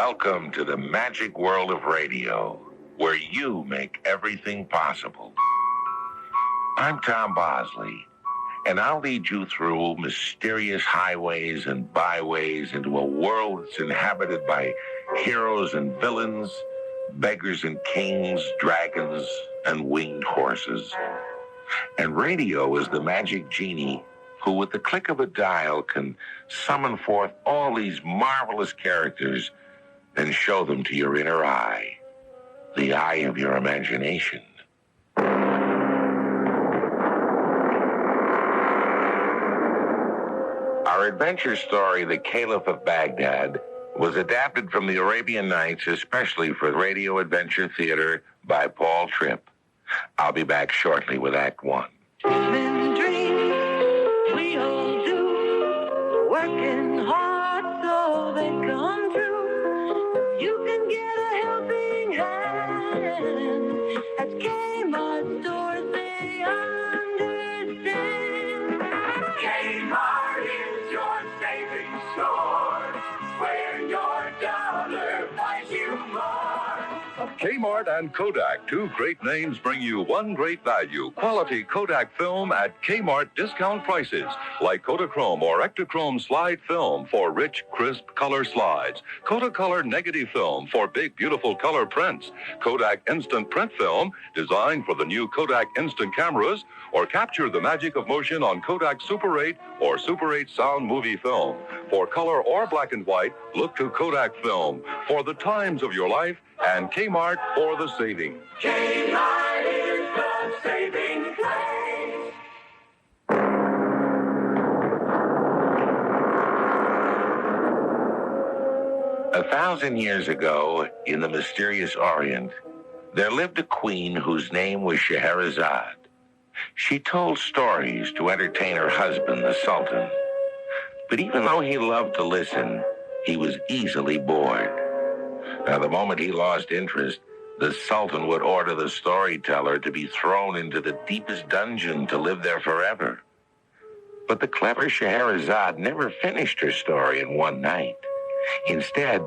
Welcome to the magic world of radio, where you make everything possible. I'm Tom Bosley, and I'll lead you through mysterious highways and byways into a world that's inhabited by heroes and villains, beggars and kings, dragons and winged horses. And radio is the magic genie who, with the click of a dial, can summon forth all these marvelous characters and show them to your inner eye, the eye of your imagination. Our adventure story, The Caliph of Baghdad, was adapted from the Arabian Nights, especially for radio adventure theater by Paul Tripp. I'll be back shortly with Act One. Living dreams we all do, working hard so they come true. You can get a helping hand at Kmart stores, they understand. Kmart is your savings store, where your dollar buys you more. Kmart and Kodak, two great names, bring you one great value. Quality Kodak film at Kmart discount prices, like Kodachrome or Ektachrome slide film for rich, crisp color slides. Kodacolor negative film for big, beautiful color prints. Kodak instant print film, designed for the new Kodak instant cameras, or capture the magic of motion on Kodak Super 8 or Super 8 sound movie film. For color or black and white, look to Kodak film for the times of your life, and Kmart for the saving. Kmart is the saving place. 1,000 years ago, in the mysterious Orient, there lived a queen whose name was Scheherazade. She told stories to entertain her husband, the Sultan. But even though he loved to listen, he was easily bored. Now, the moment he lost interest, the Sultan would order the storyteller to be thrown into the deepest dungeon to live there forever. But the clever Scheherazade never finished her story in one night. Instead,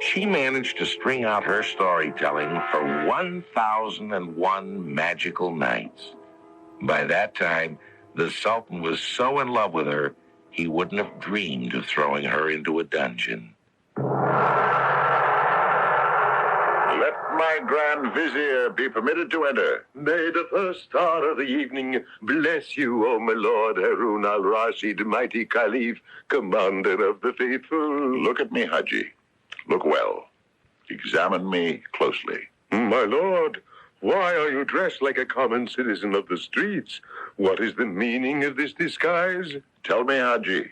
she managed to string out her storytelling for 1,001 magical nights. By that time, the Sultan was so in love with her, he wouldn't have dreamed of throwing her into a dungeon. Let my Grand Vizier be permitted to enter. May the first star of the evening bless you, O my lord Harun al-Rashid, mighty Caliph, commander of the faithful. Look at me, Haji. Look well. Examine me closely. My lord, why are you dressed like a common citizen of the streets? What is the meaning of this disguise? Tell me, Haji,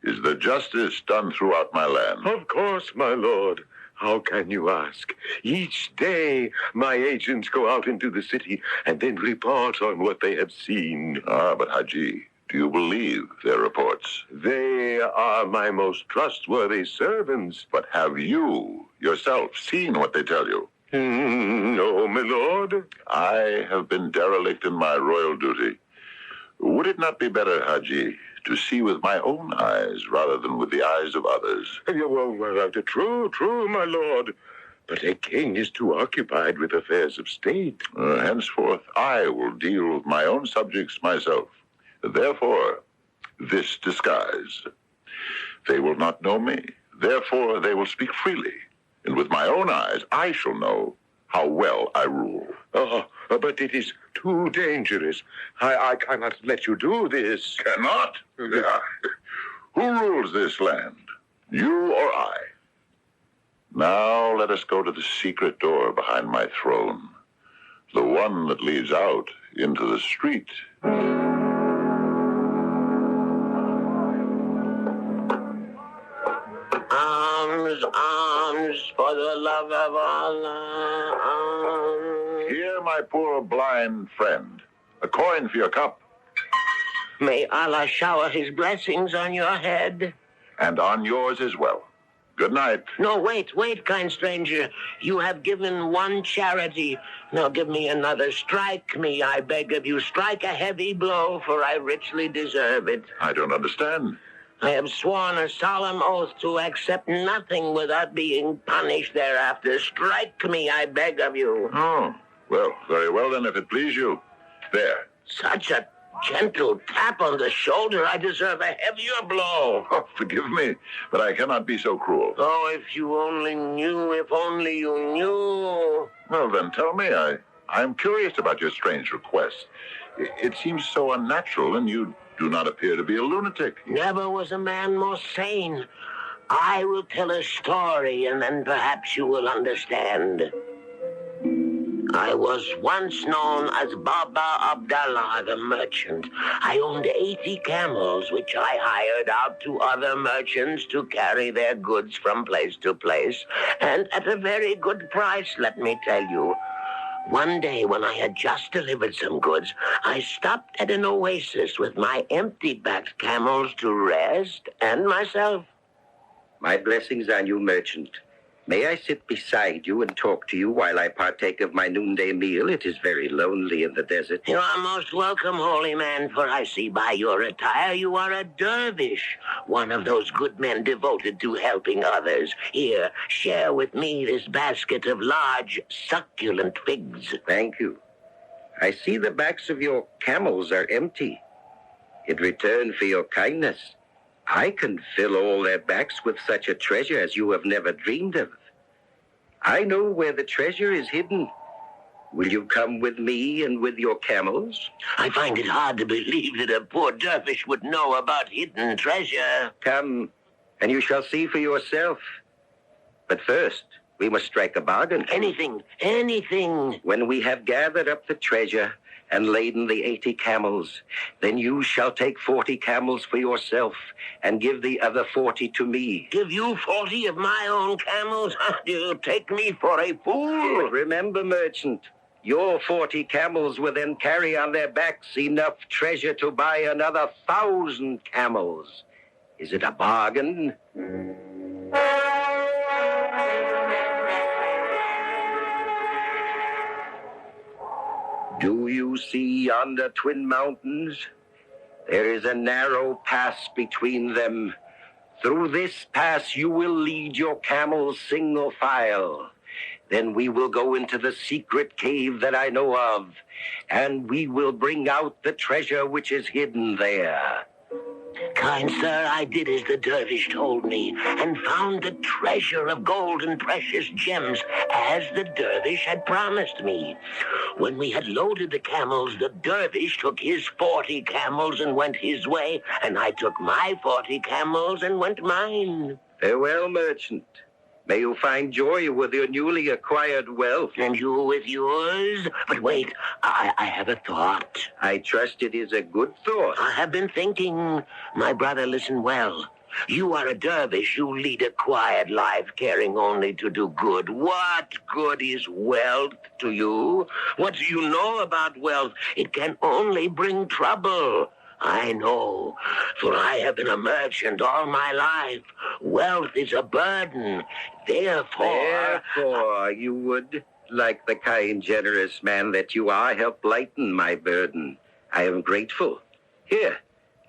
is there justice done throughout my land? Of course, my lord. How can you ask? Each day, my agents go out into the city and then report on what they have seen. But Haji, do you believe their reports? They are my most trustworthy servants. But have you yourself seen what they tell you? No, my lord. I have been derelict in my royal duty. Would it not be better, Haji, to see with my own eyes rather than with the eyes of others? True, my lord. But a king is too occupied with affairs of state. Henceforth, I will deal with my own subjects myself. Therefore, this disguise. They will not know me. Therefore, they will speak freely. And with my own eyes, I shall know how well I rule. But it is too dangerous. I cannot let you do this. Cannot? Who rules this land? You or I? Now let us go to the secret door behind my throne. The one that leads out into the street. Alms, for the love of Allah, alms. Here, my poor blind friend. A coin for your cup. May Allah shower his blessings on your head. And on yours as well. Good night. No, wait, kind stranger. You have given one charity. Now give me another. Strike me, I beg of you. Strike a heavy blow, for I richly deserve it. I don't understand. I have sworn a solemn oath to accept nothing without being punished thereafter. Strike me, I beg of you. Oh, well, very well then, if it please you. There. Such a gentle tap on the shoulder, I deserve a heavier blow. Oh, forgive me, but I cannot be so cruel. Oh, if you only knew, if only you knew. Well, then, tell me. I'm curious about your strange request. It seems so unnatural, and you do not appear to be a lunatic. Never was a man more sane. I will tell a story, and then perhaps you will understand. I was once known as Baba Abdallah, the merchant. I owned 80 camels, which I hired out to other merchants to carry their goods from place to place, and at a very good price, let me tell you. One day, when I had just delivered some goods, I stopped at an oasis with my empty-backed camels to rest, and myself. My blessings on you, merchant. May I sit beside you and talk to you while I partake of my noonday meal? It is very lonely in the desert. You are most welcome, holy man, for I see by your attire you are a dervish, one of those good men devoted to helping others. Here, share with me this basket of large, succulent figs. Thank you. I see the backs of your camels are empty. In return for your kindness, I can fill all their backs with such a treasure as you have never dreamed of. I know where the treasure is hidden. Will you come with me and with your camels? I find it hard to believe that a poor dervish would know about hidden treasure. Come, and you shall see for yourself. But first, we must strike a bargain. Anything. When we have gathered up the treasure and laden the 80 camels, then you shall take 40 camels for yourself and give the other 40 to me. Give you 40 of my own camels? Do you take me for a fool? Remember, merchant, your 40 camels will then carry on their backs enough treasure to buy another 1,000 camels. Is it a bargain? Do you see yonder twin mountains? There is a narrow pass between them. Through this pass you will lead your camels single file. Then we will go into the secret cave that I know of, and we will bring out the treasure which is hidden there. Kind sir, I did as the dervish told me, and found the treasure of gold and precious gems, as the dervish had promised me. When we had loaded the camels, the dervish took his 40 camels and went his way, and I took my 40 camels and went mine. Farewell, merchant. May you find joy with your newly acquired wealth. And you with yours? But wait, I have a thought. I trust it is a good thought. I have been thinking. My brother, listen well. You are a dervish. You lead a quiet life, caring only to do good. What good is wealth to you? What do you know about wealth? It can only bring trouble. I know, for I have been a merchant all my life. Wealth is a burden. Therefore, you would, like the kind, generous man that you are, help lighten my burden. I am grateful. Here,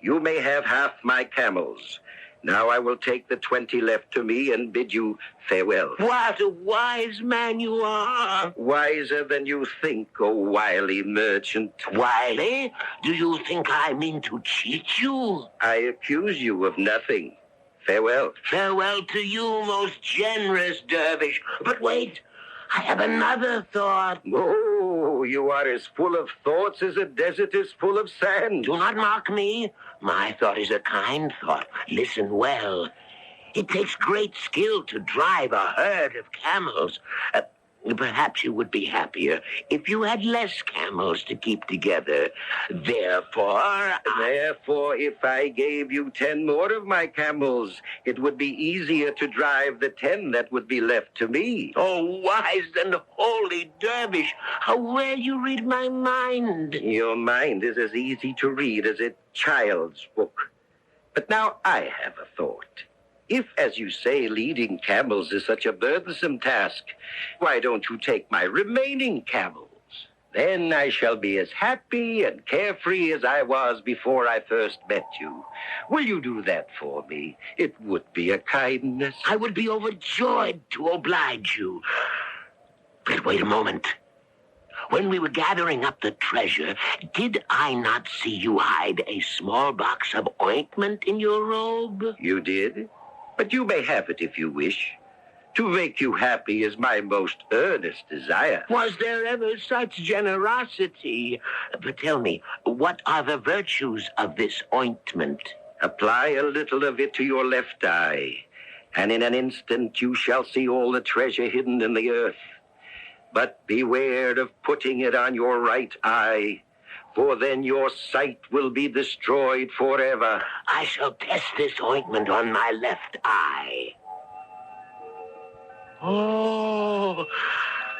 you may have half my camels. Now I will take the 20 left to me and bid you farewell. What a wise man you are. Wiser than you think, O wily merchant. Wily? Do you think I mean to cheat you? I accuse you of nothing. Farewell. Farewell to you, most generous dervish. But wait, I have another thought. Oh, you are as full of thoughts as a desert is full of sand. Do not mock me. My thought is a kind thought. Listen well. It takes great skill to drive a herd of camels. Perhaps you would be happier if you had less camels to keep together. Therefore, if I gave you 10 more of my camels, it would be easier to drive the 10 that would be left to me. Oh, wise and holy dervish, how well you read my mind. Your mind is as easy to read as a child's book. But now I have a thought. If, as you say, leading camels is such a burdensome task, why don't you take my remaining camels? Then I shall be as happy and carefree as I was before I first met you. Will you do that for me? It would be a kindness. I would be overjoyed to oblige you. But wait a moment. When we were gathering up the treasure, did I not see you hide a small box of ointment in your robe? You did? But you may have it if you wish. To make you happy is my most earnest desire. Was there ever such generosity? But tell me, what are the virtues of this ointment? Apply a little of it to your left eye, and in an instant you shall see all the treasure hidden in the earth. But beware of putting it on your right eye, for then your sight will be destroyed forever. I shall test this ointment on my left eye. Oh,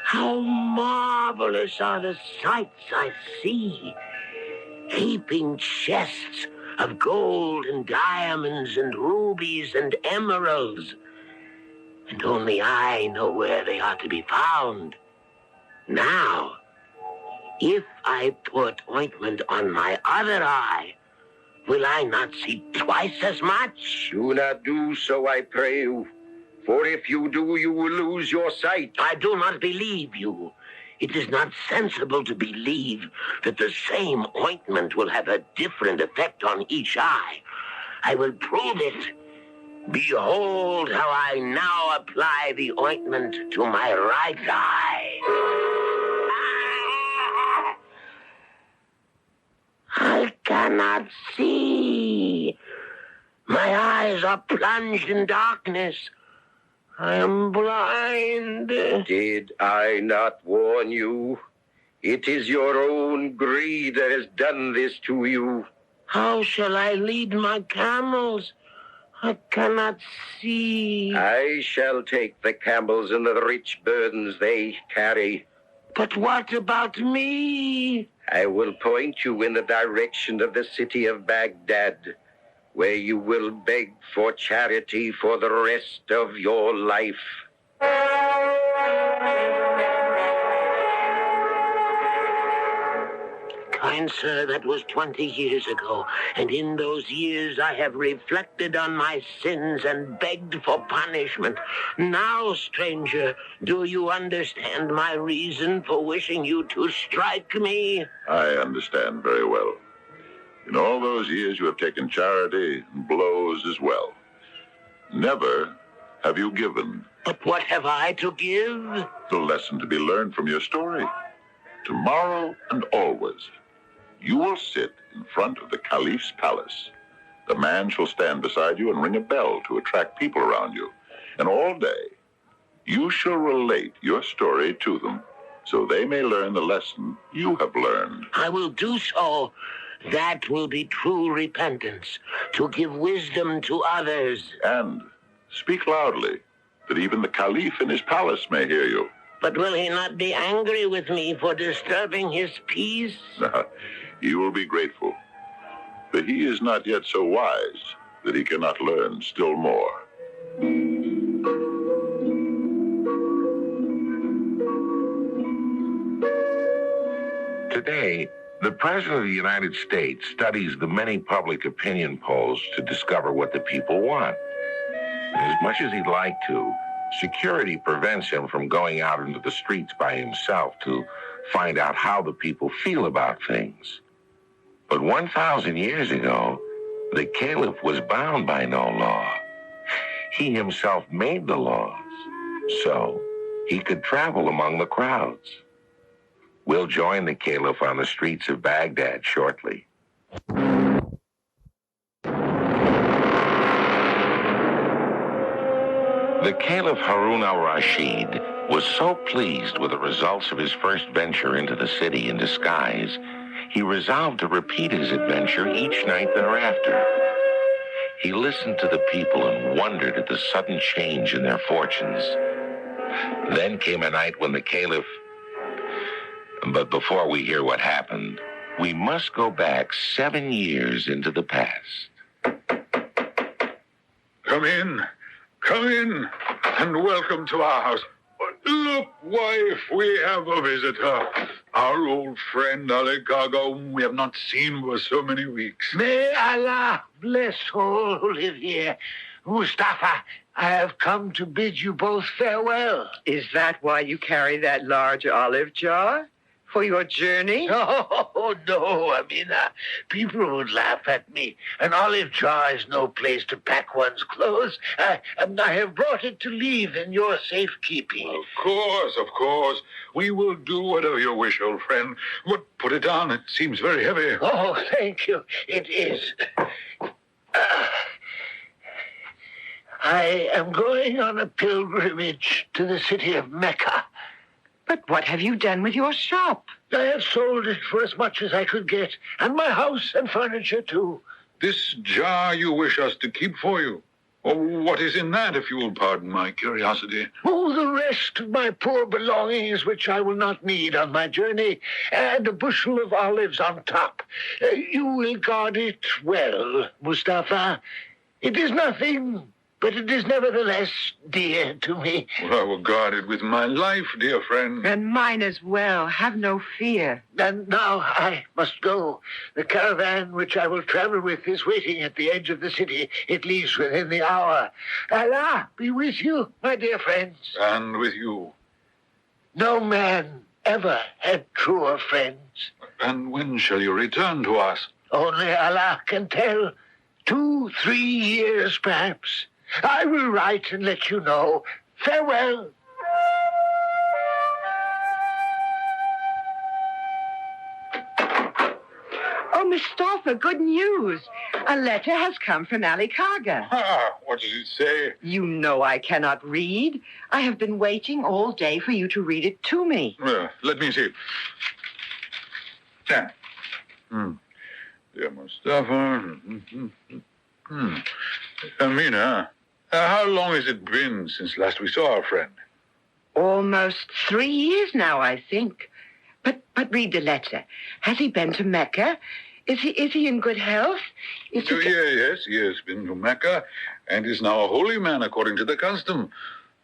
how marvelous are the sights I see. Heaping chests of gold and diamonds and rubies and emeralds. And only I know where they are to be found. Now, if I put ointment on my other eye, will I not see twice as much? Do not do so, I pray you. For if you do, you will lose your sight. I do not believe you. It is not sensible to believe that the same ointment will have a different effect on each eye. I will prove it. Behold how I now apply the ointment to my right eye. I cannot see. My eyes are plunged in darkness. I am blind. Did I not warn you? It is your own greed that has done this to you. How shall I lead my camels? I cannot see. I shall take the camels and the rich burdens they carry. But what about me? I will point you in the direction of the city of Baghdad, where you will beg for charity for the rest of your life. Kind sir, that was 20 years ago, and in those years I have reflected on my sins and begged for punishment. Now, stranger, do you understand my reason for wishing you to strike me? I understand very well. In all those years, you have taken charity and blows as well. Never have you given. But what have I to give? The lesson to be learned from your story. Tomorrow and always, you will sit in front of the Caliph's palace. The man shall stand beside you and ring a bell to attract people around you. And all day, you shall relate your story to them, so they may learn the lesson you have learned. I will do so. That will be true repentance, to give wisdom to others. And speak loudly, that even the Caliph in his palace may hear you. But will he not be angry with me for disturbing his peace? He will be grateful, but he is not yet so wise that he cannot learn still more. Today, the President of the United States studies the many public opinion polls to discover what the people want. And as much as he'd like to, security prevents him from going out into the streets by himself to find out how the people feel about things. But 1,000 years ago, the Caliph was bound by no law. He himself made the laws, so he could travel among the crowds. We'll join the Caliph on the streets of Baghdad shortly. The Caliph Harun al-Rashid was so pleased with the results of his first venture into the city in disguise, he resolved to repeat his adventure each night thereafter. He listened to the people and wondered at the sudden change in their fortunes. Then came a night when the Caliph... But before we hear what happened, we must go back 7 years into the past. Come in, and welcome to our house. Look, wife, we have a visitor. Our old friend Ali Gaga, whom we have not seen for so many weeks. May Allah bless all who live here. Mustafa, I have come to bid you both farewell. Is that why you carry that large olive jar? For your journey? Oh, no, Amina. People would laugh at me. An olive jar is no place to pack one's clothes. I have brought it to leave in your safekeeping. Of course. We will do whatever you wish, old friend. But put it down. It seems very heavy. Oh, thank you. It is. I am going on a pilgrimage to the city of Mecca. But what have you done with your shop? I have sold it for as much as I could get, and my house and furniture, too. This jar you wish us to keep for you. Oh, what is in that, if you will pardon my curiosity? Oh, the rest of my poor belongings, which I will not need on my journey, and a bushel of olives on top. You will guard it well, Mustafa. It is nothing, but it is nevertheless dear to me. Well, I will guard it with my life, dear friend. And mine as well. Have no fear. And now I must go. The caravan which I will travel with is waiting at the edge of the city. It leaves within the hour. Allah be with you, my dear friends. And with you. No man ever had truer friends. And when shall you return to us? Only Allah can tell. 2-3 years, perhaps. I will write and let you know. Farewell. Oh, Mustafa, good news. A letter has come from Ali Kaga. What does it say? You know I cannot read. I have been waiting all day for you to read it to me. Well, let me see. Yeah. Dear Mustafa. Amina, how long has it been since last we saw our friend? Almost 3 years now, I think. But read the letter. Has he been to Mecca? Is he in good health? Yes, he has been to Mecca and is now a holy man according to the custom.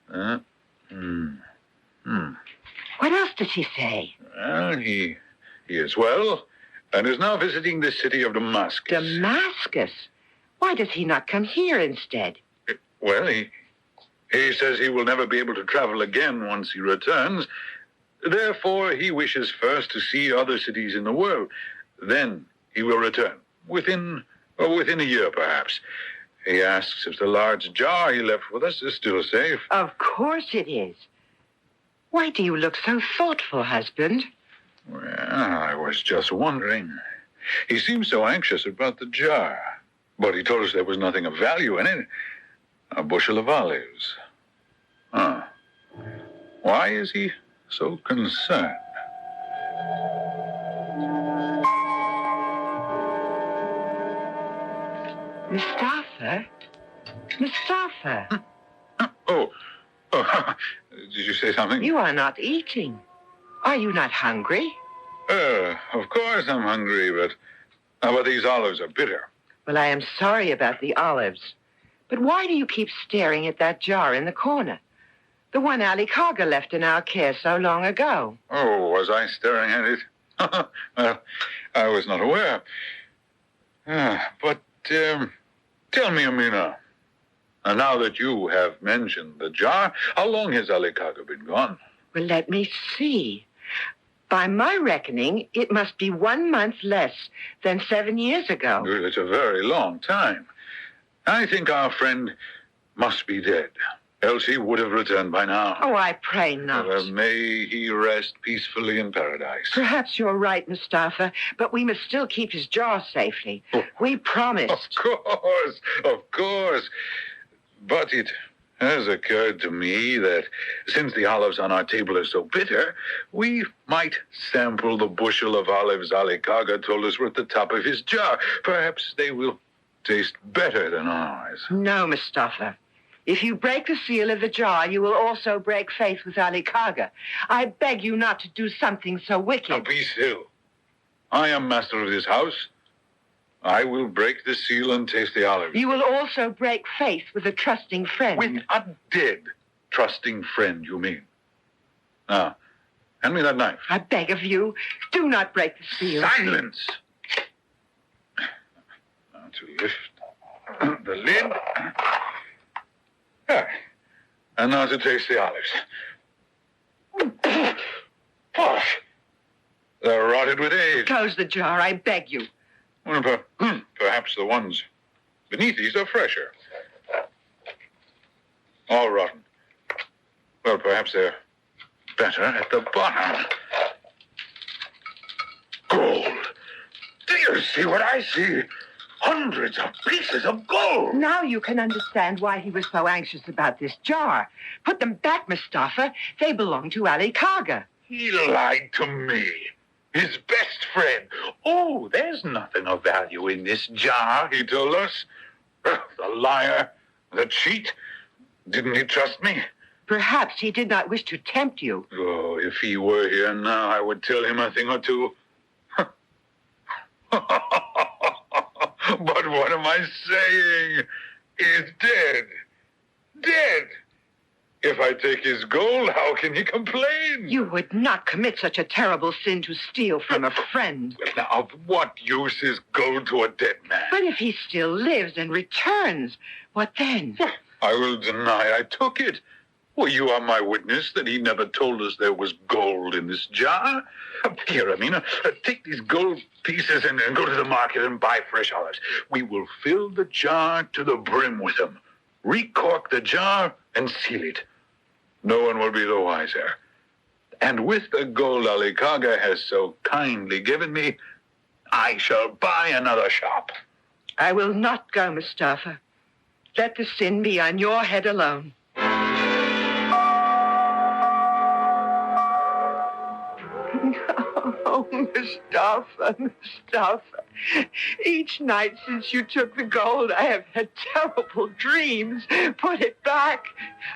What else did he say? Well, he is well and is now visiting the city of Damascus. Damascus? Why does he not come here instead? Well, he says he will never be able to travel again once he returns. Therefore, he wishes first to see other cities in the world. Then he will return, within a year, perhaps. He asks if the large jar he left with us is still safe. Of course it is. Why do you look so thoughtful, husband? Well, I was just wondering. He seemed so anxious about the jar. But he told us there was nothing of value in it. A bushel of olives. Why is he so concerned? Mustafa? Mustafa? Oh, did you say something? You are not eating. Are you not hungry? Of course I'm hungry, but these olives are bitter. Well, I am sorry about the olives. But why do you keep staring at that jar in the corner? The one Ali Kaga left in our care so long ago. Oh, was I staring at it? Well, I was not aware. But tell me, Amina, now that you have mentioned the jar, how long has Ali Kaga been gone? Well, let me see. By my reckoning, it must be 1 month less than 7 years ago. Well, it's a very long time. I think our friend must be dead, else he would have returned by now. Oh, I pray not. May he rest peacefully in paradise. Perhaps you're right, Mustafa, but we must still keep his jar safely. We promised. Of course. But it has occurred to me that since the olives on our table are so bitter, we might sample the bushel of olives Ali Kaga told us were at the top of his jar. Perhaps they will taste better than ours. No, Mustafa. If you break the seal of the jar, you will also break faith with Ali Kaga. I beg you not to do something so wicked. Now be still. I am master of this house. I will break the seal and taste the olives. You will also break faith with a trusting friend. With a dead trusting friend, you mean? Now, hand me that knife. I beg of you, do not break the seal. Silence! Now to lift the lid. There. And now to taste the olives. Oh, they're rotted with age. Close the jar, I beg you. Well, perhaps the ones beneath these are fresher. All rotten. Well, perhaps they're better at the bottom. Gold! Do you see what I see? Hundreds of pieces of gold! Now you can understand why he was so anxious about this jar. Put them back, Mustafa. They belong to Ali Kaga. He lied to me, his best friend. Oh, there's nothing of value in this jar, he told us. The liar, the cheat. Didn't he trust me? Perhaps he did not wish to tempt you. Oh, if he were here now, I would tell him a thing or two. But what am I saying? He's dead. Dead. If I take his gold, how can he complain? You would not commit such a terrible sin to steal from a friend. Now, of what use is gold to a dead man? But if he still lives and returns, what then? I will deny I took it. Well, you are my witness that he never told us there was gold in this jar. Here, Amina, take these gold pieces and go to the market and buy fresh olives. We will fill the jar to the brim with them, recork the jar, and seal it. No one will be the wiser. And with the gold Ali Kaga has so kindly given me, I shall buy another shop. I will not go, Mustafa. Let the sin be on your head alone. Oh, Mustafa. Each night since you took the gold, I have had terrible dreams. Put it back.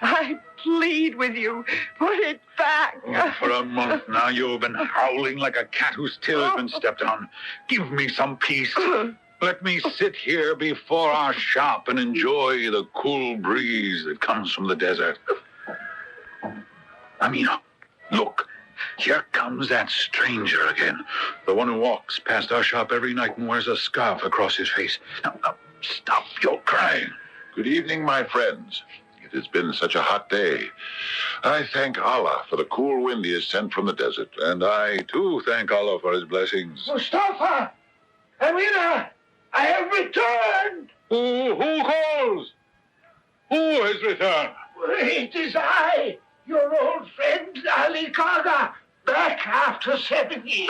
I plead with you. Put it back. Oh, for a month now, you've been howling like a cat whose tail has been stepped on. Give me some peace. Let me sit here before our shop and enjoy the cool breeze that comes from the desert. Amina, look. Here comes that stranger again. The one who walks past our shop every night and wears a scarf across his face. Now, stop your crying. Good evening, my friends. It has been such a hot day. I thank Allah for the cool wind he has sent from the desert. And I, too, thank Allah for his blessings. Mustafa! Amina! I have returned! Who calls? Who has returned? It is I, your old friend Ali Kaga, back after 7 years.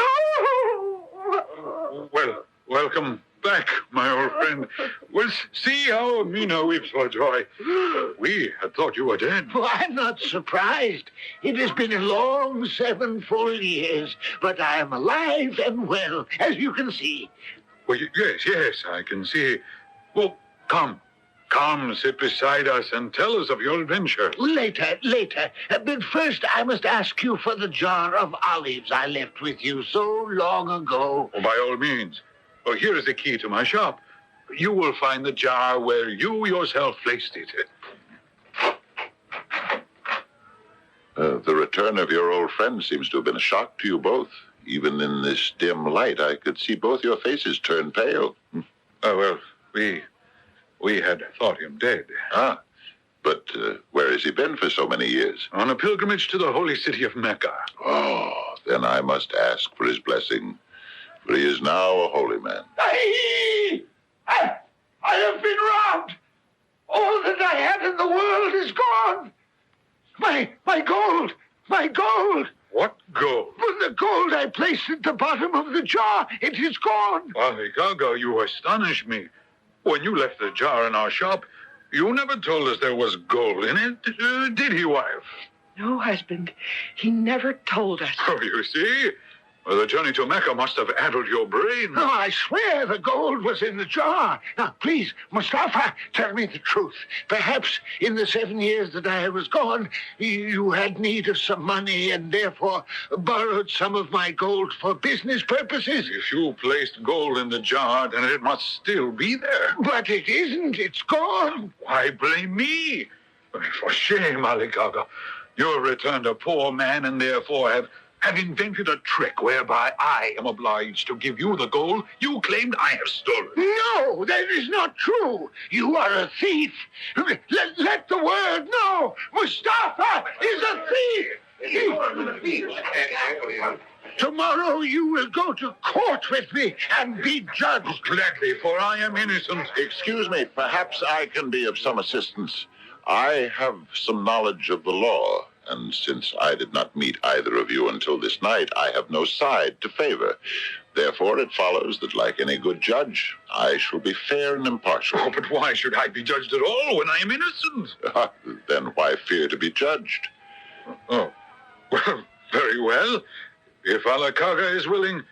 Well, welcome back, my old friend. Well, see how Amina weeps for joy. We had thought you were dead. Oh, I'm not surprised. It has been a long 7 full years, but I am alive and well, as you can see. Well, yes, I can see. Well, come, sit beside us and tell us of your adventure. Later. But first, I must ask you for the jar of olives I left with you so long ago. Oh, by all means. Well, here is the key to my shop. You will find the jar where you yourself placed it. The return of your old friend seems to have been a shock to you both. Even in this dim light, I could see both your faces turn pale. Oh, well, we had thought him dead. But where has he been for so many years? On a pilgrimage to the holy city of Mecca. Oh, then I must ask for his blessing, for he is now a holy man. I have been robbed. All that I had in the world is gone. My gold. What gold? The gold I placed at the bottom of the jar, it is gone. Ali Kaga, you astonish me. When you left the jar in our shop, you never told us there was gold in it, did he, wife? No, husband. He never told us. Oh, you see? Well, the journey to Mecca must have addled your brain. No, I swear the gold was in the jar. Now, please, Mustafa, tell me the truth. Perhaps in the 7 years that I was gone, you had need of some money and therefore borrowed some of my gold for business purposes. If you placed gold in the jar, then it must still be there. But it isn't. It's gone. Why blame me? For shame, Ali Kaga. You have returned a poor man and therefore have invented a trick whereby I am obliged to give you the gold you claimed I have stolen. No, that is not true. You are a thief. Let the world know Mustafa is a thief. Tomorrow you will go to court with me and be judged. Gladly, for I am innocent. Excuse me, perhaps I can be of some assistance. I have some knowledge of the law, and since I did not meet either of you until this night, I have no side to favor. Therefore, it follows that, like any good judge, I shall be fair and impartial. Oh, but why should I be judged at all when I am innocent? Then why fear to be judged? Oh, well, very well. If Alakaga is willing,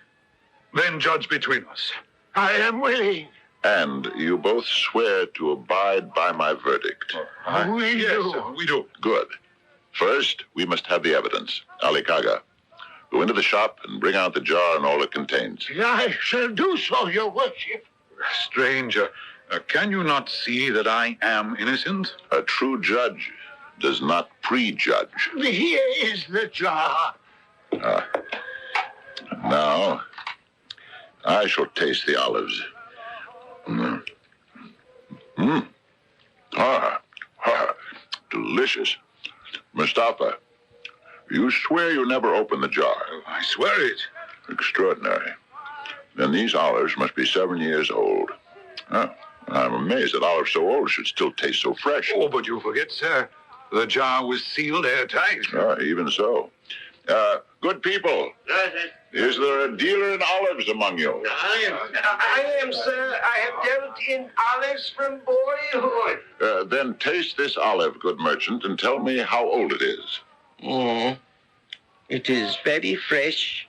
then judge between us. I am willing. And you both swear to abide by my verdict. We do. Good. First, we must have the evidence. Alikaga, go into the shop and bring out the jar and all it contains. I shall do so, your worship. Stranger, can you not see that I am innocent? A true judge does not prejudge. Here is the jar. Now, I shall taste the olives. Delicious. Mustafa, you swear you never opened the jar. I swear it. Extraordinary. Then these olives must be 7 years old. I'm amazed that olives so old should still taste so fresh. Oh, but you forget, sir. The jar was sealed airtight. Even so. Good people, is there a dealer in olives among you? I am, sir. I have dealt in olives from boyhood. Then taste this olive, good merchant, and tell me how old it is. It is very fresh.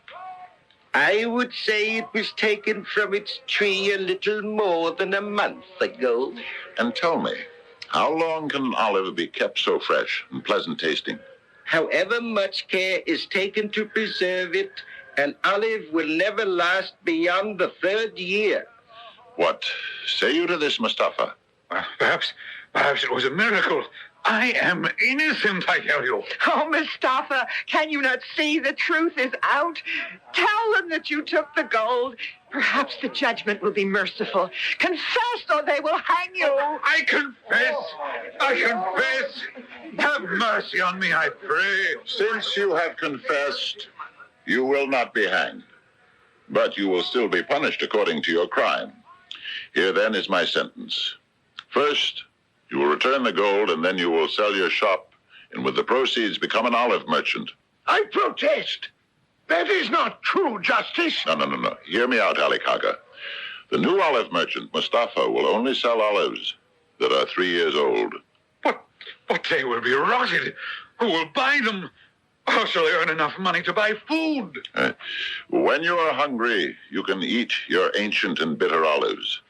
I would say it was taken from its tree a little more than a month ago. And tell me, how long can an olive be kept so fresh and pleasant tasting? However much care is taken to preserve it, an olive will never last beyond the 3rd year. What say you to this, Mustafa? Perhaps it was a miracle. I am innocent, I tell you. Oh, Mustafa, can you not see the truth is out? Tell them that you took the gold. Perhaps the judgment will be merciful. Confess or they will hang you. I confess. Have mercy on me, I pray. Since you have confessed, you will not be hanged. But you will still be punished according to your crime. Here then is my sentence. First, you will return the gold, and then you will sell your shop, and with the proceeds become an olive merchant. I protest. That is not true, Justice. No. Hear me out, Alikaga. The new olive merchant, Mustafa, will only sell olives that are 3 years old. But they will be rotted. Who will buy them? How shall I earn enough money to buy food? When you are hungry, you can eat your ancient and bitter olives.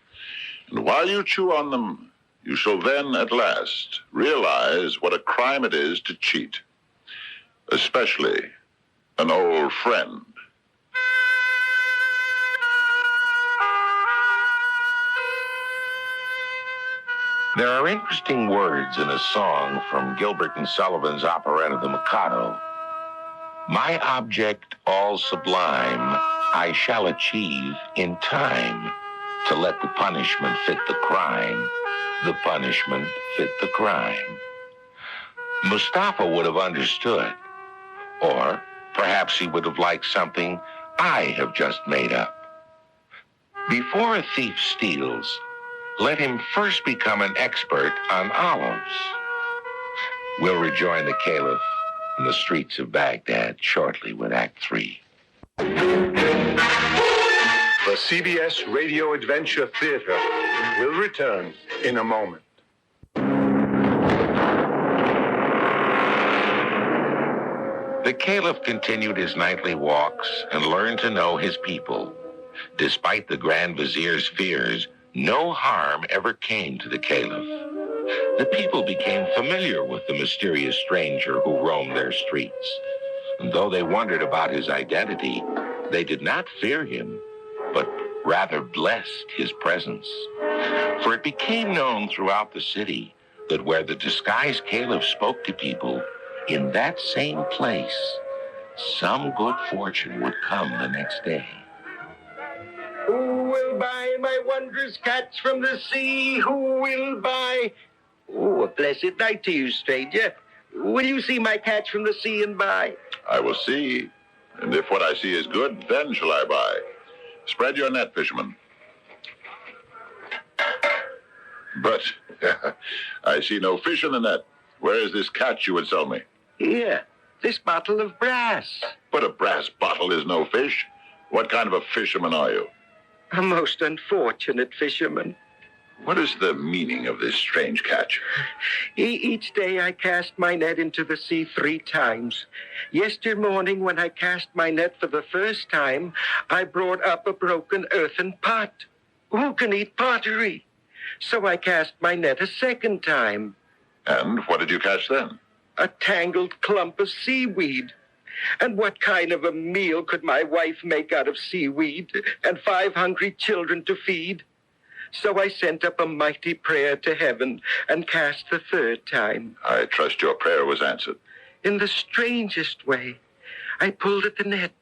And while you chew on them, you shall then, at last, realize what a crime it is to cheat, especially an old friend. There are interesting words in a song from Gilbert and Sullivan's operetta, The Mikado. My object all sublime, I shall achieve in time, to let the punishment fit the crime, the punishment fit the crime. Mustafa would have understood, or perhaps he would have liked something I have just made up. Before a thief steals, let him first become an expert on olives. We'll rejoin the Caliph in the streets of Baghdad shortly with Act 3. The CBS Radio Adventure Theater will return in a moment. The Caliph continued his nightly walks and learned to know his people. Despite the Grand Vizier's fears, no harm ever came to the Caliph. The people became familiar with the mysterious stranger who roamed their streets. And though they wondered about his identity, they did not fear him, but rather blessed his presence. For it became known throughout the city that where the disguised Caliph spoke to people, in that same place, some good fortune would come the next day. Who will buy my wondrous catch from the sea? Who will buy? Oh, a blessed night to you, stranger. Will you see my catch from the sea and buy? I will see, and if what I see is good, then shall I buy. Spread your net, fisherman. But I see no fish in the net. Where is this catch you would sell me? Here, this bottle of brass. But a brass bottle is no fish. What kind of a fisherman are you? A most unfortunate fisherman. What is the meaning of this strange catch? Each day I cast my net into the sea 3 times. Yesterday morning, when I cast my net for the first time, I brought up a broken earthen pot. Who can eat pottery? So I cast my net a second time. And what did you catch then? A tangled clump of seaweed. And what kind of a meal could my wife make out of seaweed and 5 hungry children to feed? So I sent up a mighty prayer to heaven and cast the 3rd time. I trust your prayer was answered. In the strangest way, I pulled at the net.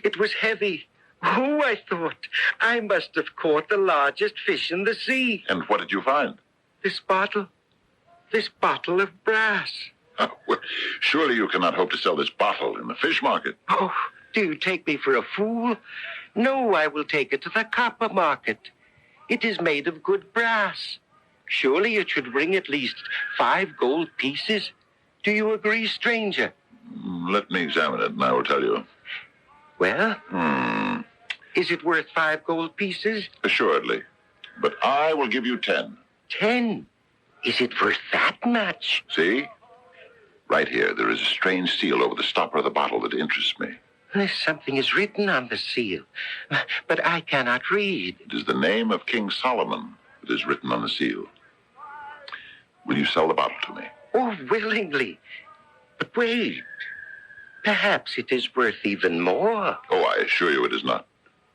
It was heavy. Oh, I thought, I must have caught the largest fish in the sea. And what did you find? This bottle of brass. Oh, well, surely you cannot hope to sell this bottle in the fish market. Oh, do you take me for a fool? No, I will take it to the copper market. It is made of good brass. Surely it should bring at least 5 gold pieces. Do you agree, stranger? Let me examine it, and I will tell you. Well, is it worth 5 gold pieces? Assuredly. But I will give you 10. 10? Is it worth that much? See? Right here, there is a strange seal over the stopper of the bottle that interests me. Something is written on the seal, but I cannot read. It is the name of King Solomon that is written on the seal. Will you sell the bottle to me? Oh, willingly. But wait. Perhaps it is worth even more. Oh, I assure you it is not.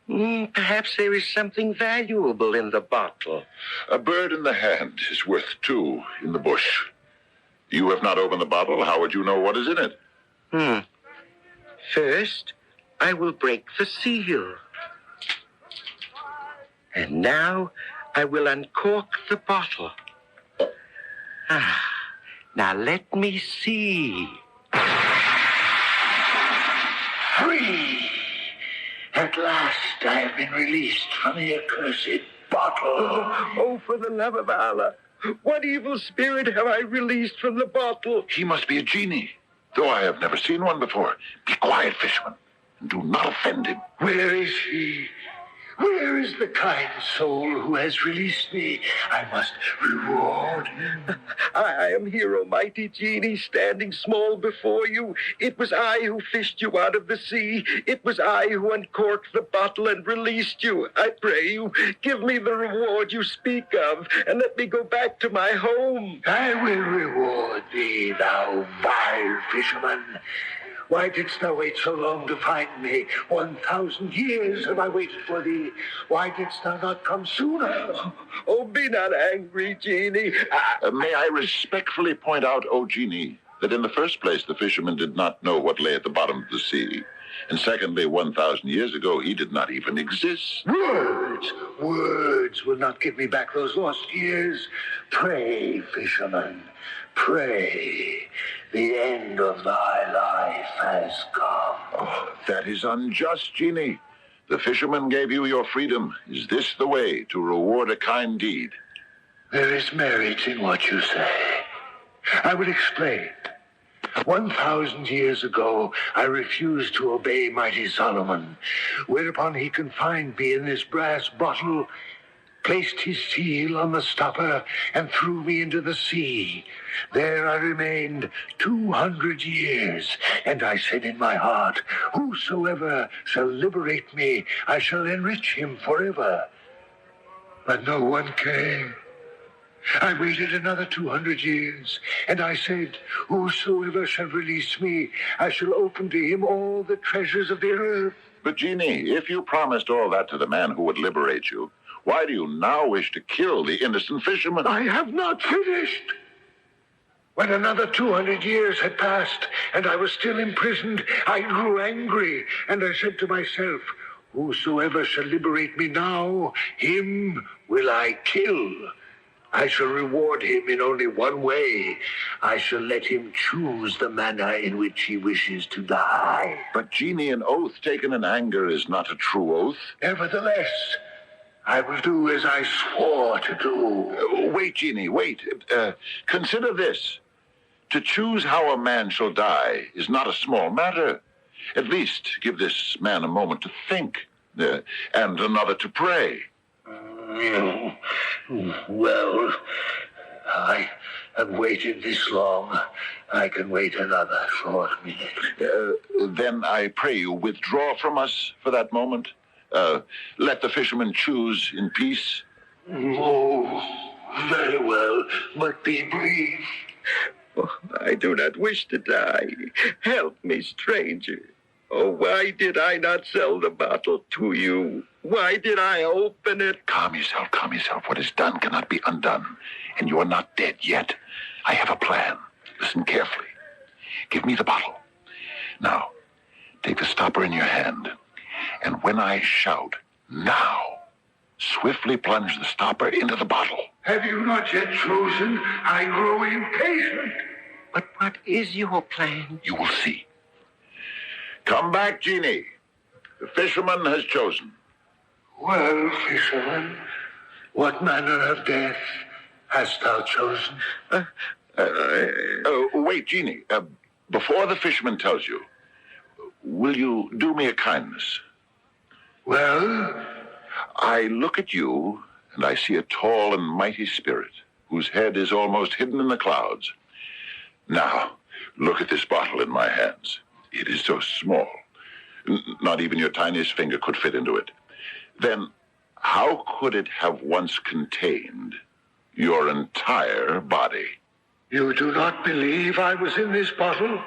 Perhaps there is something valuable in the bottle. A bird in the hand is worth 2 in the bush. You have not opened the bottle. How would you know what is in it? First, I will break the seal. And now I will uncork the bottle. Now let me see. Free! At last I have been released from the accursed bottle. Oh, for the love of Allah. What evil spirit have I released from the bottle? He must be a genie, though I have never seen one before. Be quiet, fisherman, and do not offend him. Where is he? Where is the kind soul who has released me? I must reward him. I am here, O mighty genie, standing small before you. It was I who fished you out of the sea. It was I who uncorked the bottle and released you. I pray you, give me the reward you speak of, and let me go back to my home. I will reward thee, thou vile fisherman. Why didst thou wait so long to find me? 1,000 years have I waited for thee. Why didst thou not come sooner? Oh, be not angry, genie. May I respectfully point out, O genie, that in the first place the fisherman did not know what lay at the bottom of the sea. And secondly, 1,000 years ago, he did not even exist. Words will not give me back those lost years. Pray, fisherman, pray. The end of thy life has come. Oh, that is unjust, genie. The fisherman gave you your freedom. Is this the way to reward a kind deed? There is merit in what you say. I will explain. 1,000 years ago, I refused to obey mighty Solomon, whereupon he confined me in this brass bottle, placed his seal on the stopper, and threw me into the sea. There I remained 200 years, and I said in my heart, whosoever shall liberate me, I shall enrich him forever. But no one came. I waited another 200 years, and I said, whosoever shall release me, I shall open to him all the treasures of the earth. But, genie, if you promised all that to the man who would liberate you, why do you now wish to kill the innocent fisherman? I have not finished. When another 200 years had passed and I was still imprisoned, I grew angry, and I said to myself, whosoever shall liberate me now, him will I kill. I shall reward him in only one way. I shall let him choose the manner in which he wishes to die. But, genie, an oath taken in anger is not a true oath. Nevertheless, I will do as I swore to do. Wait, genie, wait. Consider this. To choose how a man shall die is not a small matter. At least give this man a moment to think, and another to pray. Well, I have waited this long. I can wait another short minute. Then I pray you withdraw from us for that moment. Let the fisherman choose in peace. Oh, very well, but be brief. Oh, I do not wish to die. Help me, stranger. Oh, why did I not sell the bottle to you? Why did I open it? Calm yourself, calm yourself. What is done cannot be undone, and you are not dead yet. I have a plan. Listen carefully. Give me the bottle. Now, take the stopper in your hand, and when I shout, now, swiftly plunge the stopper into the bottle. Have you not yet chosen? I grow impatient. But what is your plan? You will see. Come back, genie. The fisherman has chosen. Well, fisherman, what manner of death hast thou chosen? Wait, genie. Before the fisherman tells you, will you do me a kindness? Well? I look at you, and I see a tall and mighty spirit, whose head is almost hidden in the clouds. Now, look at this bottle in my hands. It is so small. Not even your tiniest finger could fit into it. Then, how could it have once contained your entire body? You do not believe I was in this bottle?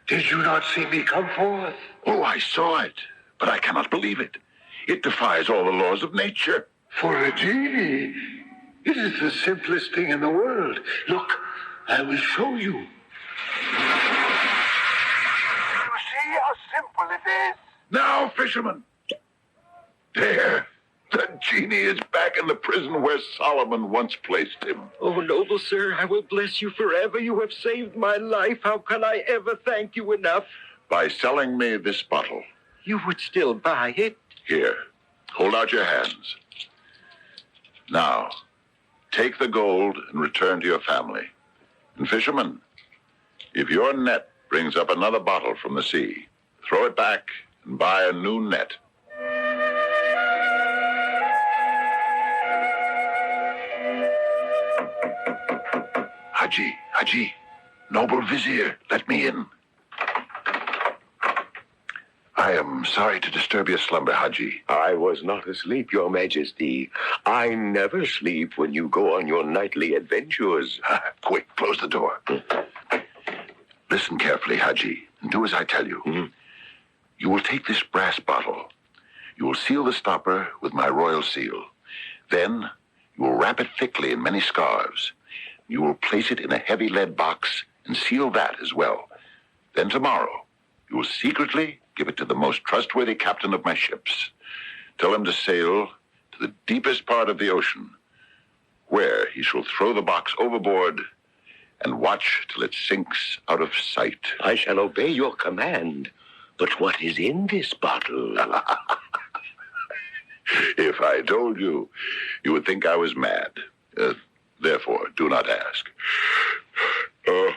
Did you not see me come forth? Oh, I saw it, but I cannot believe it. It defies all the laws of nature. For a genie, it is the simplest thing in the world. Look, I will show you. You see how simple it is? Now, fisherman. There. The genie is back in the prison where Solomon once placed him. Oh, noble sir, I will bless you forever. You have saved my life. How can I ever thank you enough? By selling me this bottle. You would still buy it? Here, hold out your hands. Now, take the gold and return to your family. And fisherman, if your net brings up another bottle from the sea, throw it back and buy a new net. Haji, noble vizier, let me in. I am sorry to disturb your slumber, Haji. I was not asleep, Your Majesty. I never sleep when you go on your nightly adventures. Quick, close the door. Listen carefully, Haji, and do as I tell you. You will take this brass bottle. You will seal the stopper with my royal seal. Then you will wrap it thickly in many scarves. You will place it in a heavy lead box and seal that as well. Then tomorrow, you will secretly give it to the most trustworthy captain of my ships. Tell him to sail to the deepest part of the ocean, where he shall throw the box overboard and watch till it sinks out of sight. I shall obey your command. But what is in this bottle? If I told you, you would think I was mad. Therefore, do not ask. Oh,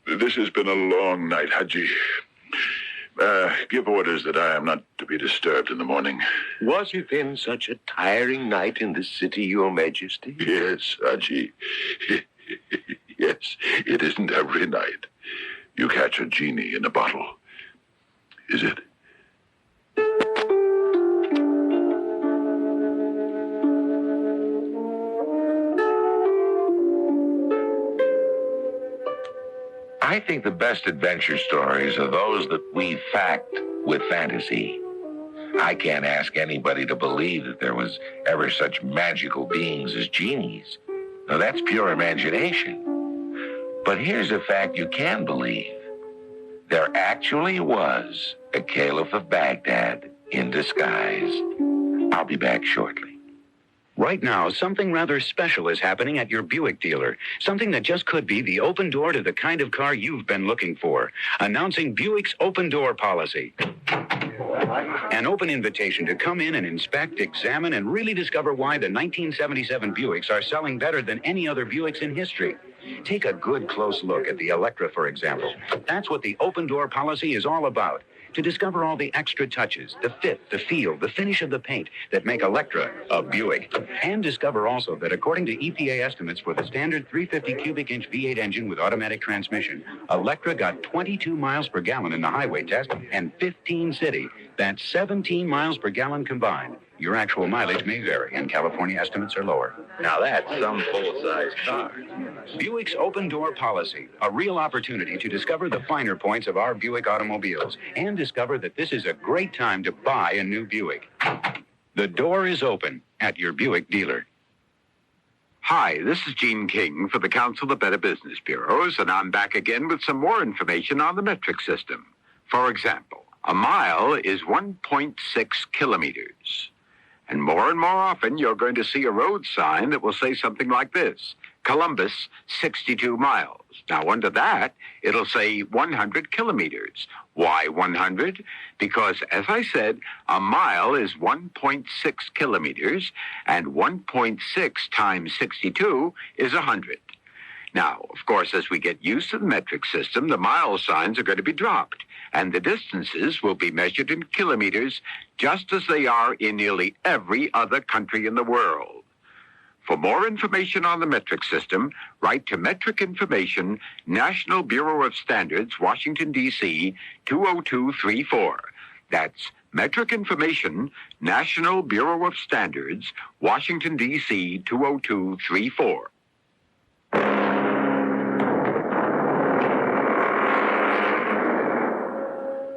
this has been a long night, Haji. Give orders that I am not to be disturbed in the morning. Was it then such a tiring night in the city, Your Majesty? Yes, Haji. Yes, it isn't every night you catch a genie in a bottle, is it? I think the best adventure stories are those that weave fact with fantasy. I can't ask anybody to believe that there was ever such magical beings as genies. Now, that's pure imagination. But here's a fact you can believe. There actually was a Caliph of Baghdad in disguise. I'll be back shortly. Right now, something rather special is happening at your Buick dealer. Something that just could be the open door to the kind of car you've been looking for. Announcing Buick's open door policy. An open invitation to come in and inspect, examine, and really discover why the 1977 Buicks are selling better than any other Buicks in history. Take a good close look at the Electra, for example. That's what the open door policy is all about. To discover all the extra touches, the fit, the feel, the finish of the paint that make Electra a Buick. And discover also that according to EPA estimates for the standard 350 cubic inch V8 engine with automatic transmission, Electra got 22 miles per gallon in the highway test and 15 city. That's 17 miles per gallon combined. Your actual mileage may vary, and California estimates are lower. Now that's some full-size car. Buick's open door policy, a real opportunity to discover the finer points of our Buick automobiles and discover that this is a great time to buy a new Buick. The door is open at your Buick dealer. Hi, this is Gene King for the Council of Better Business Bureaus, and I'm back again with some more information on the metric system. For example, a mile is 1.6 kilometers. And more often, you're going to see a road sign that will say something like this: Columbus, 62 miles. Now, under that, it'll say 100 kilometers. Why 100? Because, as I said, a mile is 1.6 kilometers, and 1.6 times 62 is 100. Now, of course, as we get used to the metric system, the mile signs are going to be dropped, and the distances will be measured in kilometers, just as they are in nearly every other country in the world. For more information on the metric system, write to Metric Information, National Bureau of Standards, Washington, D.C., 20234. That's Metric Information, National Bureau of Standards, Washington, D.C., 20234.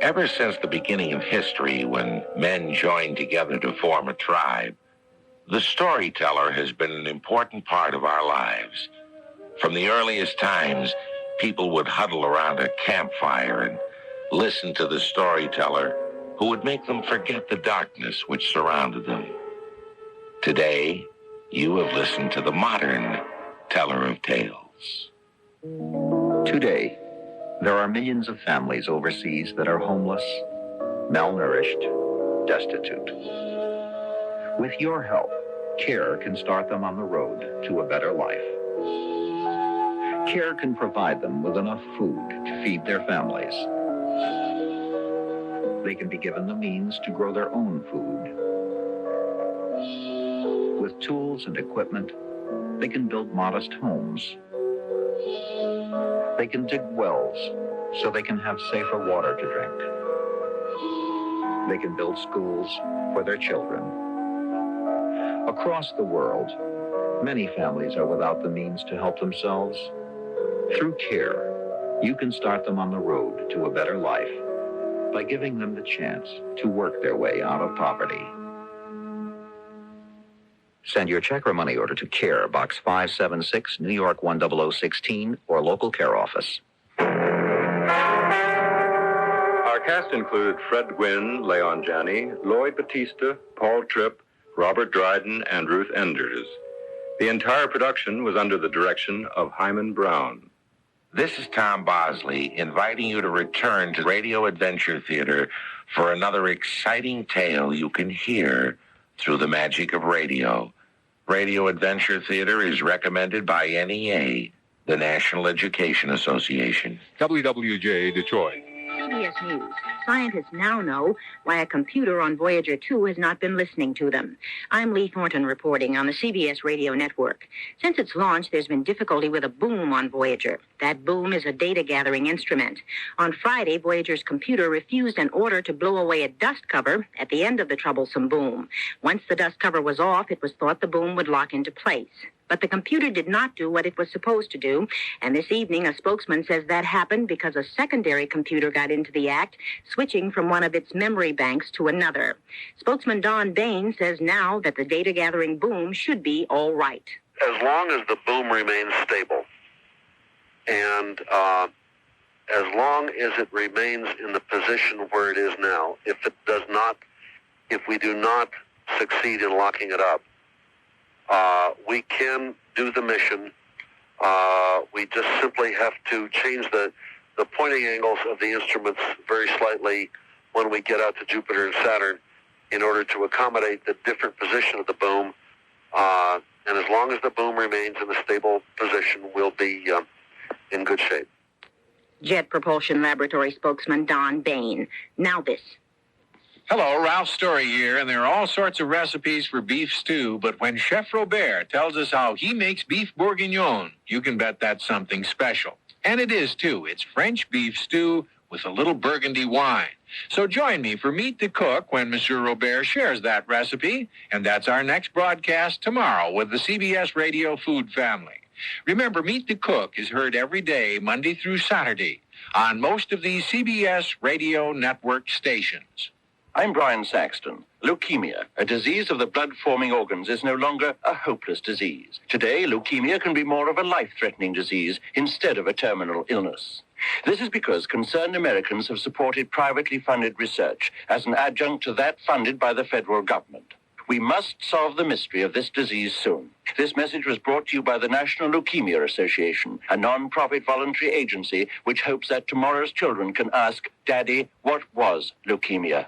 Ever since the beginning of history, when men joined together to form a tribe, the storyteller has been an important part of our lives. From the earliest times, people would huddle around a campfire and listen to the storyteller who would make them forget the darkness which surrounded them. Today, you have listened to the modern teller of tales. Today, there are millions of families overseas that are homeless, malnourished, destitute. With your help, CARE can start them on the road to a better life. CARE can provide them with enough food to feed their families. They can be given the means to grow their own food. With tools and equipment, they can build modest homes. They can dig wells so they can have safer water to drink. They can build schools for their children. Across the world, many families are without the means to help themselves. Through CARE, you can start them on the road to a better life by giving them the chance to work their way out of poverty. Send your check or money order to CARE, Box 576, New York 10016, or local CARE office. Our cast included Fred Gwynne, Leon Janney, Lloyd Batista, Paul Tripp, Robert Dryden, and Ruth Enders. The entire production was under the direction of Hyman Brown. This is Tom Bosley inviting you to return to Radio Adventure Theater for another exciting tale you can hear through the magic of radio. Radio Adventure Theater is recommended by NEA, the National Education Association. WWJ Detroit. CBS News. Scientists now know why a computer on Voyager 2 has not been listening to them. I'm Lee Thornton reporting on the CBS radio network. Since its launch, there's been difficulty with a boom on Voyager. That boom is a data-gathering instrument. On Friday, Voyager's computer refused an order to blow away a dust cover at the end of the troublesome boom. Once the dust cover was off, it was thought the boom would lock into place. But the computer did not do what it was supposed to do, and this evening a spokesman says that happened because a secondary computer got into the act, switching from one of its memory banks to another. Spokesman Don Bain says now that the data-gathering boom should be all right. As long as the boom remains stable. And as long as it remains in the position where it is now, if we do not succeed in locking it up, we can do the mission. We just simply have to change the pointing angles of the instruments very slightly when we get out to Jupiter and Saturn in order to accommodate the different position of the boom. And as long as the boom remains in a stable position, we'll be in good shape. Jet Propulsion Laboratory spokesman Don Bain. Now this. Hello, Ralph Story here, and there are all sorts of recipes for beef stew, but when Chef Robert tells us how he makes beef bourguignon, you can bet that's something special. And it is, too. It's French beef stew with a little burgundy wine. So join me for Meet the Cook when Monsieur Robert shares that recipe, and that's our next broadcast tomorrow with the CBS Radio Food Family. Remember, Meet the Cook is heard every day, Monday through Saturday, on most of these CBS Radio Network stations. I'm Brian Saxton. Leukemia, a disease of the blood-forming organs, is no longer a hopeless disease. Today, leukemia can be more of a life-threatening disease instead of a terminal illness. This is because concerned Americans have supported privately funded research as an adjunct to that funded by the federal government. We must solve the mystery of this disease soon. This message was brought to you by the National Leukemia Association, a non-profit voluntary agency which hopes that tomorrow's children can ask, Daddy, what was leukemia?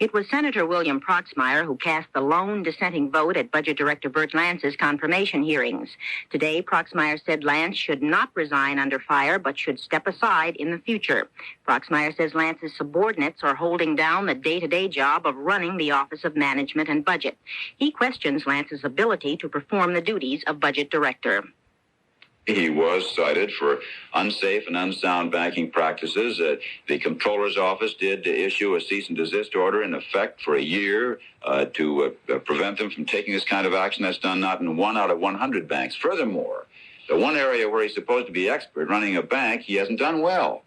It was Senator William Proxmire who cast the lone dissenting vote at Budget Director Burt Lance's confirmation hearings. Today, Proxmire said Lance should not resign under fire, but should step aside in the future. Proxmire says Lance's subordinates are holding down the day-to-day job of running the Office of Management and Budget. He questions Lance's ability to perform the duties of Budget Director. He was cited for unsafe and unsound banking practices. The Comptroller's Office did issue a cease and desist order in effect for a year to prevent them from taking this kind of action. That's done not in 1 out of 100 banks. Furthermore, the one area where he's supposed to be expert, running a bank, he hasn't done well.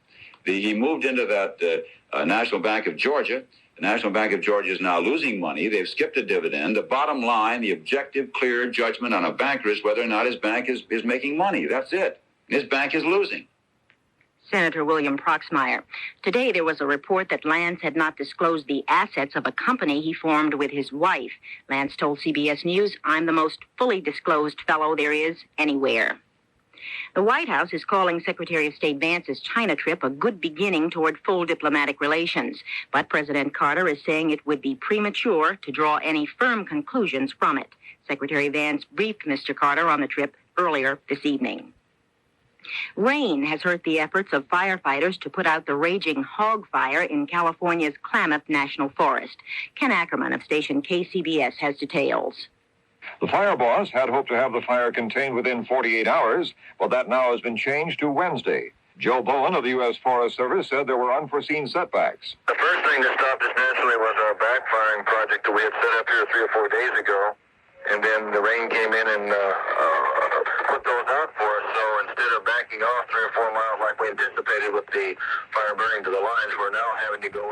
He moved into that National Bank of Georgia. The National Bank of Georgia is now losing money. They've skipped a dividend. The bottom line, the objective, clear judgment on a banker is whether or not his bank is making money. That's it. His bank is losing. Senator William Proxmire. Today there was a report that Lance had not disclosed the assets of a company he formed with his wife. Lance told CBS News, "I'm the most fully disclosed fellow there is anywhere." The White House is calling Secretary of State Vance's China trip a good beginning toward full diplomatic relations. But President Carter is saying it would be premature to draw any firm conclusions from it. Secretary Vance briefed Mr. Carter on the trip earlier this evening. Rain has hurt the efforts of firefighters to put out the raging hog fire in California's Klamath National Forest. Ken Ackerman of station KCBS has details. The fire boss had hoped to have the fire contained within 48 hours, but that now has been changed to Wednesday. Joe Bowen of the U.S. Forest Service said there were unforeseen setbacks. The first thing that stopped us naturally was our backfiring project that we had set up here 3 or 4 days ago. And then the rain came in and put those out for us. So instead of backing off 3 or 4 miles like we anticipated with the fire burning to the lines, we're now having to go